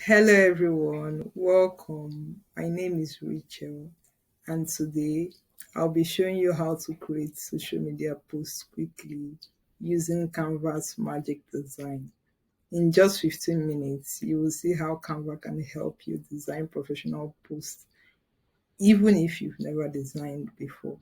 Hello everyone, welcome. My name is Rachel, and today I'll be showing you how to create social media posts quickly using Canva's Magic Design. In just 15 minutes, you will see how Canva can help you design professional posts even if you've never designed before.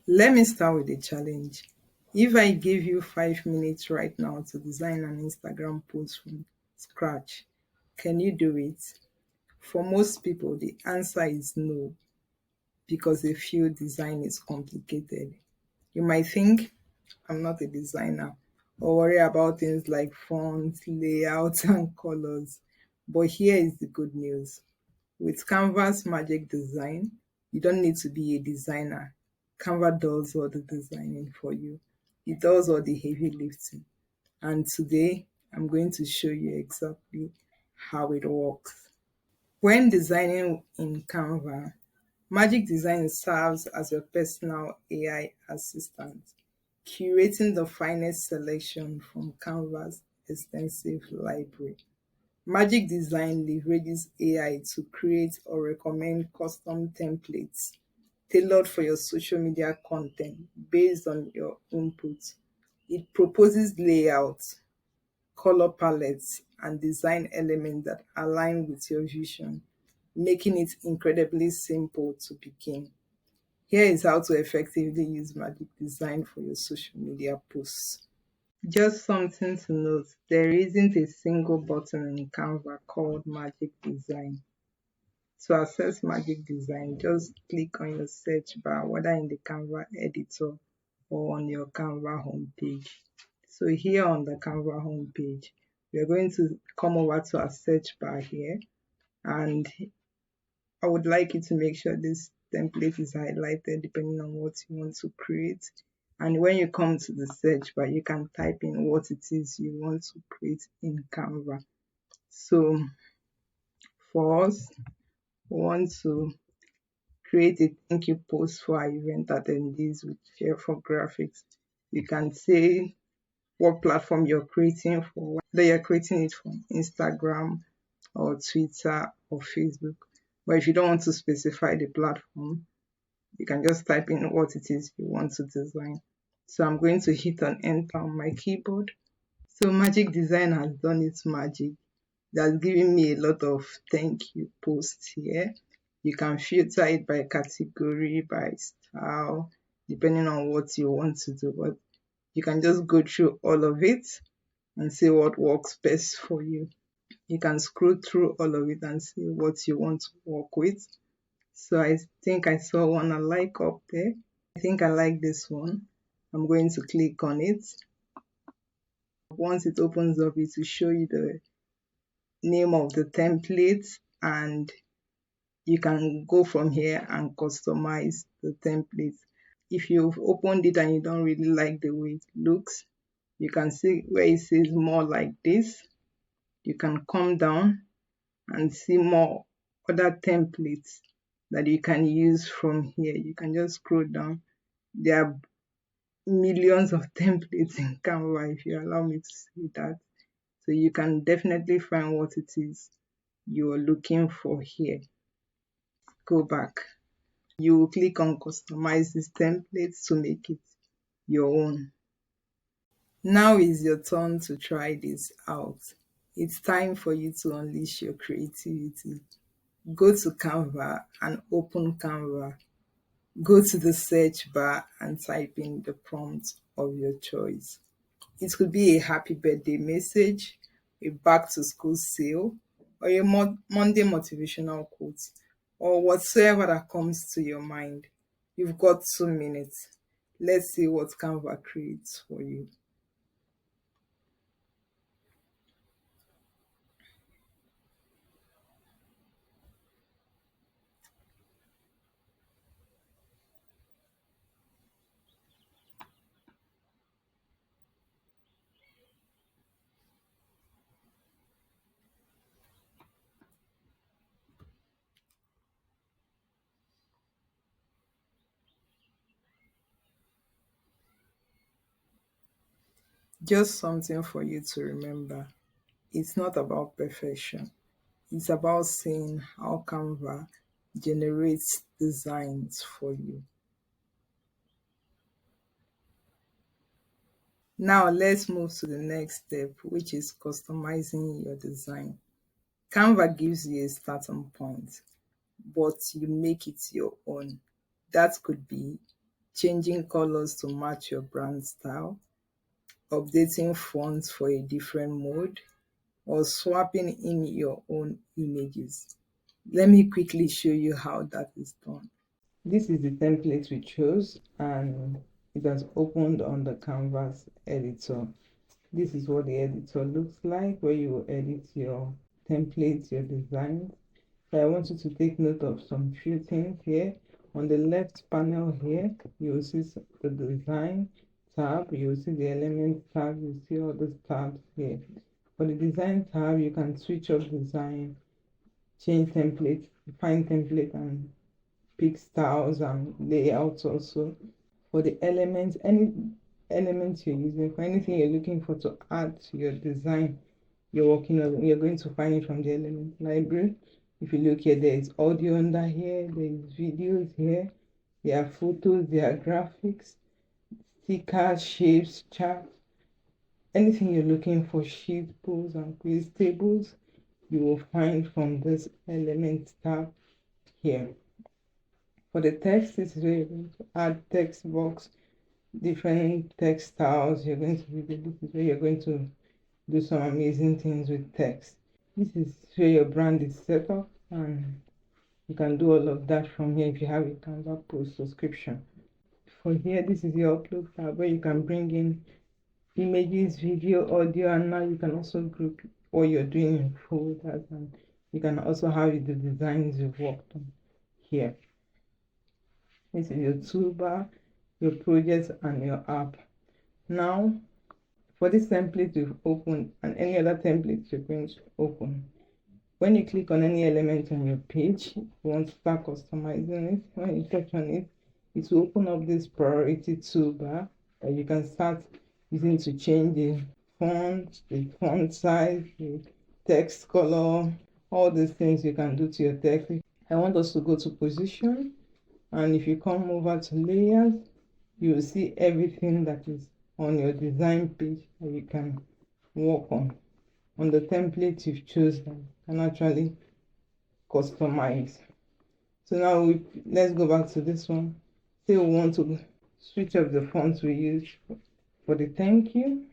Let me start with a challenge. If I give you 5 minutes right now to design an Instagram post from scratch, can you do it? For most people, the answer is no because they feel design is complicated. You might think, I'm not a designer, or worry about things like fonts, layouts, and colors. But here is the good news. With Canva's Magic Design, you don't need to be a designer. Canva does all the designing for you. It does all the heavy lifting. And today, I'm going to show you exactly how it works. When designing in Canva, Magic Design serves as your personal AI assistant, curating the finest selection from Canva's extensive library. Magic Design leverages AI to create or recommend custom templates tailored for your social media content based on your input. It proposes layouts, color palettes, and design elements that align with your vision, making it incredibly simple to begin. Here is how to effectively use Magic Design for your social media posts. Just something to note, there isn't a single button in Canva called Magic Design. To access Magic Design, just click on your search bar, whether in the Canva editor or on your Canva homepage. So here on the Canva homepage, we are going to come over to our search bar here, and I would like you to make sure this template is highlighted depending on what you want to create. And when you come to the search bar, you can type in what it is you want to create in Canva. So for us, we want to create a thank you post for our event attendees with fearful graphics. You can say what platform you're creating for, whether you're creating it from Instagram or Twitter or Facebook. But if you don't want to specify the platform, you can just type in what it is you want to design. So I'm going to hit on enter on my keyboard. So Magic Design has done its magic. That's giving me a lot of thank you posts here. You can filter it by category, by style, depending on what you want to do. But you can just go through all of it and see what works best for you. You can scroll through all of it and see what you want to work with. So I think I saw one I like up there. I think I like this one. I'm going to click on it. Once it opens up, it will show you the name of the template, and you can go from here and customize the template. If you've opened it and you don't really like the way it looks, you can see where it says more like this. You can come down and see more other templates that you can use from here. You can just scroll down. There are millions of templates in Canva, if you allow me to say that. So you can definitely find what it is you're looking for here. Go back. You will click on customize this template to make it your own. Now is your turn to try this out. It's time for you to unleash your creativity. Go to Canva and open Canva. Go to the search bar and type in the prompt of your choice. It could be a happy birthday message, a back to school sale, or a Monday motivational quote, or whatsoever that comes to your mind. You've got 2 minutes. Let's see what Canva creates for you. Just something for you to remember. It's not about perfection. It's about seeing how Canva generates designs for you. Now let's move to the next step, which is customizing your design. Canva gives you a starting point, but you make it your own. That could be changing colors to match your brand style, updating fonts for a different mode, or swapping in your own images. Let me quickly show you how that is done. This is the template we chose and it has opened on the Canvas editor. This is what the editor looks like, where you will edit your templates, your designs. So I want you to take note of some few things here. On the left panel here, you will see the design tab, you will see the element tab, you see all the tabs here. For the design tab, you can switch up design, change template, define template, and pick styles and layouts also. For the elements, any elements you're using, for anything you're looking for to add to your design you're working on, you're going to find it from the element library. If you look here, there is audio under here, there is videos here, there are photos, there are graphics, stickers, shapes, charts. Anything you're looking for, sheet pools and quiz tables, you will find from this element tab here. For the text, this is where you're going to add text box, different text styles. You're going to this is where you're going to do some amazing things with text. This is where your brand is set up, and you can do all of that from here if you have a Canva Pro subscription. For here, this is your upload tab where you can bring in images, video, audio, and now you can also group what you're doing in folders, and you can also have the designs you've worked on here. This is your toolbar, your projects, and your app. Now, for this template you've opened and any other templates you're going to open, when you click on any element on your page, you want to start customizing it. When you touch on it, it will open up this priority toolbar that you can start using to change the font size, the text color, all these things you can do to your text. I want us to go to position, and if you come over to layers, you will see everything that is on your design page that you can work on the template you've chosen. You can actually customize. So now let's go back to this one. Say we want to switch up the fonts we use for the thank you.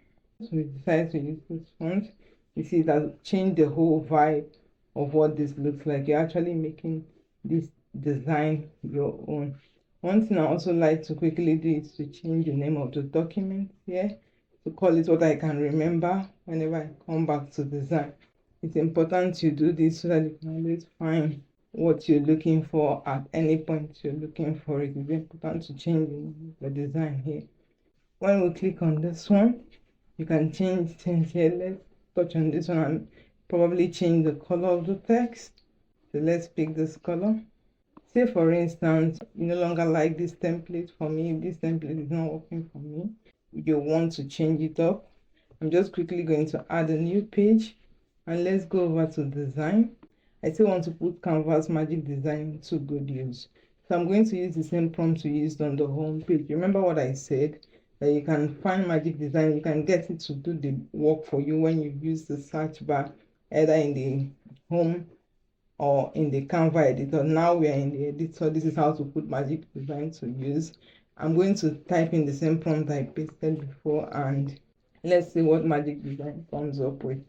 So we decide to use this font. You see it has changed the whole vibe of what this looks like. You're actually making this design your own. One thing I also like to quickly do is to change the name of the document here, to call it what I can remember whenever I come back to design. It's important you do this so that you can always find what you're looking for at any point you're looking for it. It's important to change the design here. When we click on this one, you can change things here. Let's touch on this one and probably change the color of the text. So let's pick this color. Say for instance, you no longer like this template for me. If this template is not working for me, you want to change it up. I'm just quickly going to add a new page, and let's go over to design. I still want to put Canvas Magic Design to good use. So I'm going to use the same prompt we used on the home page. Remember what I said? That you can find Magic Design, you can get it to do the work for you when you use the search bar, either in the home or in the Canva editor. Now we are in the editor. This is how to put Magic Design to use. I'm going to type in the same prompt I pasted before, and let's see what Magic Design comes up with.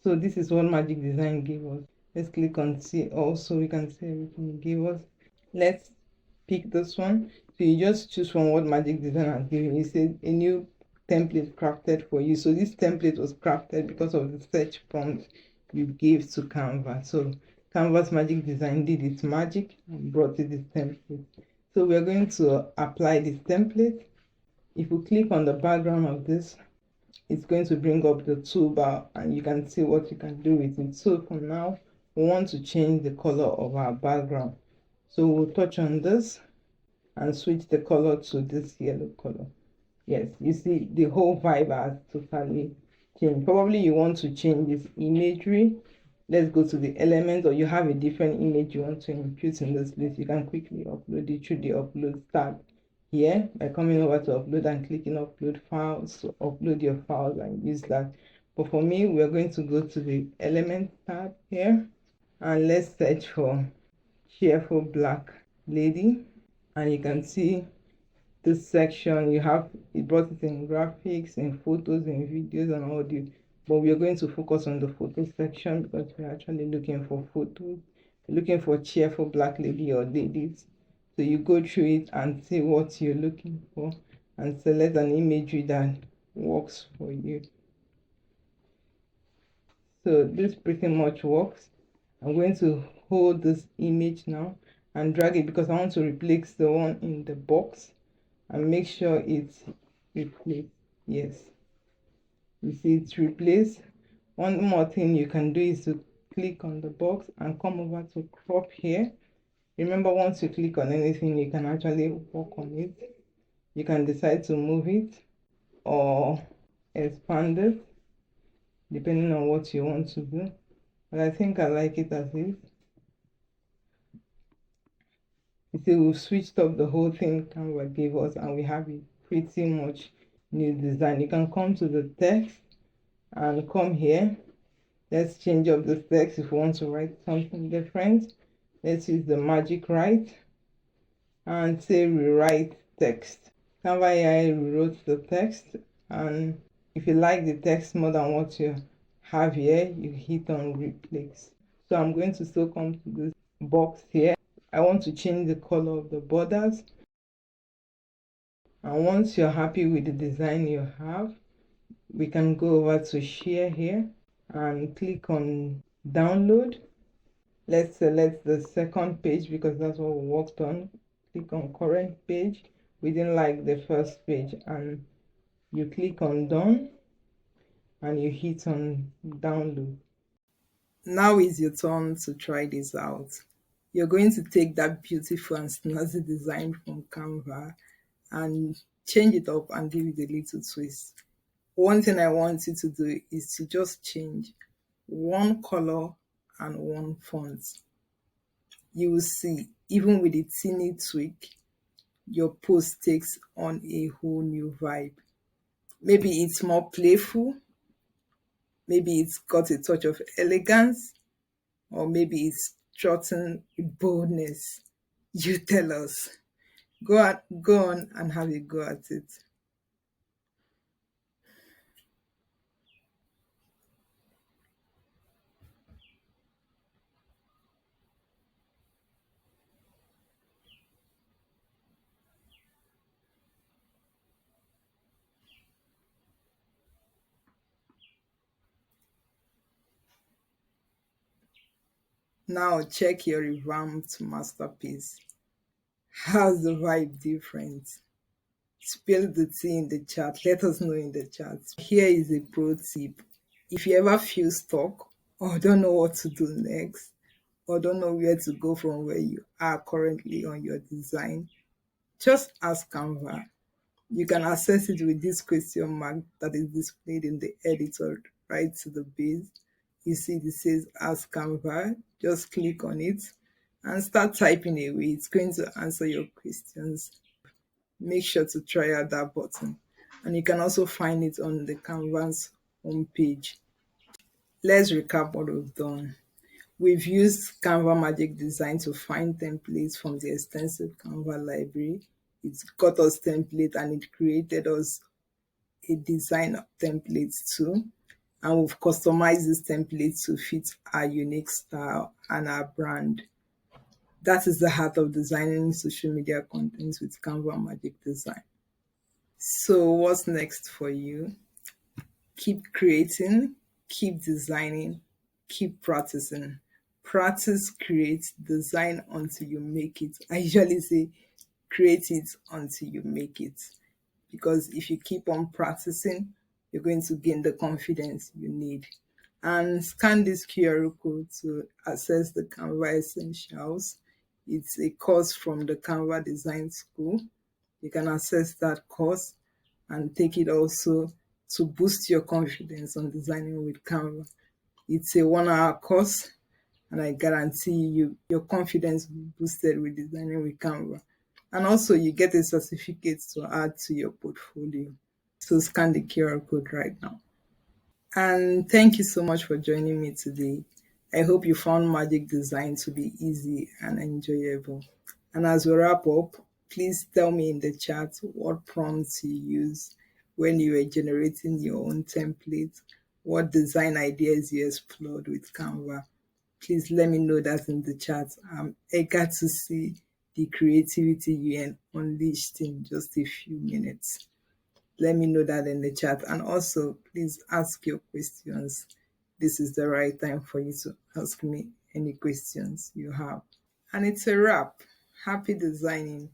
So this is what Magic Design gave us. Let's click on see also. We can see everything it gave us. Let's pick this one. So you just choose from what Magic Design has given you. It says a new template crafted for you. So this template was crafted because of the search prompt you gave to Canva. So Canvas Magic Design did its magic and brought it this template. So we are going to apply this template. If we click on the background of this, it's going to bring up the toolbar and you can see what you can do with it. So for now, we want to change the color of our background. So we'll touch on this and switch the color to this yellow color. Yes, you see the whole vibe has totally changed. Probably you want to change this imagery let's go to the element, or you have a different image you want to input in this list, you can quickly upload it through the upload tab here by coming over to upload and clicking upload files to upload your files and use that. But for me, we're going to go to the element tab here, and let's search for cheerful black lady. And you can see this section, you have it brought it in graphics, in photos, in videos and audio, but we are going to focus on the photo section because we're actually looking for photos. We're looking for cheerful black lady or ladies. So you go through it and see what you're looking for and select an imagery that works for you. So this pretty much works. I'm going to hold this image now and drag it because I want to replace the one in the box, and make sure it's replaced. Yes, you see it's replaced. One more thing you can do is to click on the box and come over to crop here. Remember, once you click on anything, you can actually work on it. You can decide to move it or expand it depending on what you want to do, but I think I like it as is. You see, we've switched up the whole thing Canva gave us, and we have a pretty much new design. You can come to the text and come here. Let's change up the text if we want to write something different. Let's use the magic write and say rewrite text. Canva AI rewrote the text, and if you like the text more than what you have here, you hit on replace. So I'm going to still come to this box here. I want to change the color of the borders, and once you're happy with the design you have, we can go over to share here and click on download. Let's select the second page because that's what we worked on. Click on current page. We didn't like the first page, and you click on done and you hit on download. Now is your turn to try this out. You're going to take that beautiful and snazzy design from Canva and change it up and give it a little twist. One thing I want you to do is to just change one color and one font. You will see, even with a teeny tweak, your post takes on a whole new vibe. Maybe it's more playful, maybe it's got a touch of elegance, or maybe it's strutting with boldness. You tell us. Go on and have a go at it. Now check your revamped masterpiece. How's the vibe different? Spill the tea in the chat. Let us know in the chat. Here is a pro tip. If you ever feel stuck or don't know what to do next, or don't know where to go from where you are currently on your design, just ask Canva. You can access it with this question mark that is displayed in the editor right to the base. You see it says ask Canva. Just click on it and start typing away. It's going to answer your questions. Make sure to try out that button, and you can also find it on the Canvas homepage. Let's recap what we've done. We've used Canva Magic Design to find templates from the extensive Canva library. It got us template and it created us a design of templates too. And we've customized this template to fit our unique style and our brand. That is the heart of designing social media content with Canva Magic Design. So what's next for you? Keep creating, keep designing, keep practicing. Practice, create, design until you make it. I usually say create it until you make it, because if you keep on practicing, you're going to gain the confidence you need. And scan this QR code to access the Canva Essentials. It's a course from the Canva Design School. You can access that course and take it also to boost your confidence on designing with Canva. It's a 1 hour course, and I guarantee you your confidence will be boosted with designing with Canva. And also, you get a certificate to add to your portfolio. So scan the QR code right now. And thank you so much for joining me today. I hope you found Magic Design to be easy and enjoyable. And as we wrap up, please tell me in the chat what prompts you use when you were generating your own template, what design ideas you explored with Canva. Please let me know that in the chat. I'm eager to see the creativity you unleashed in just a few minutes. Let me know that in the chat. And also, please ask your questions. This is the right time for you to ask me any questions you have. And it's a wrap. Happy designing.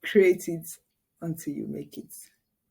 Create it until you make it.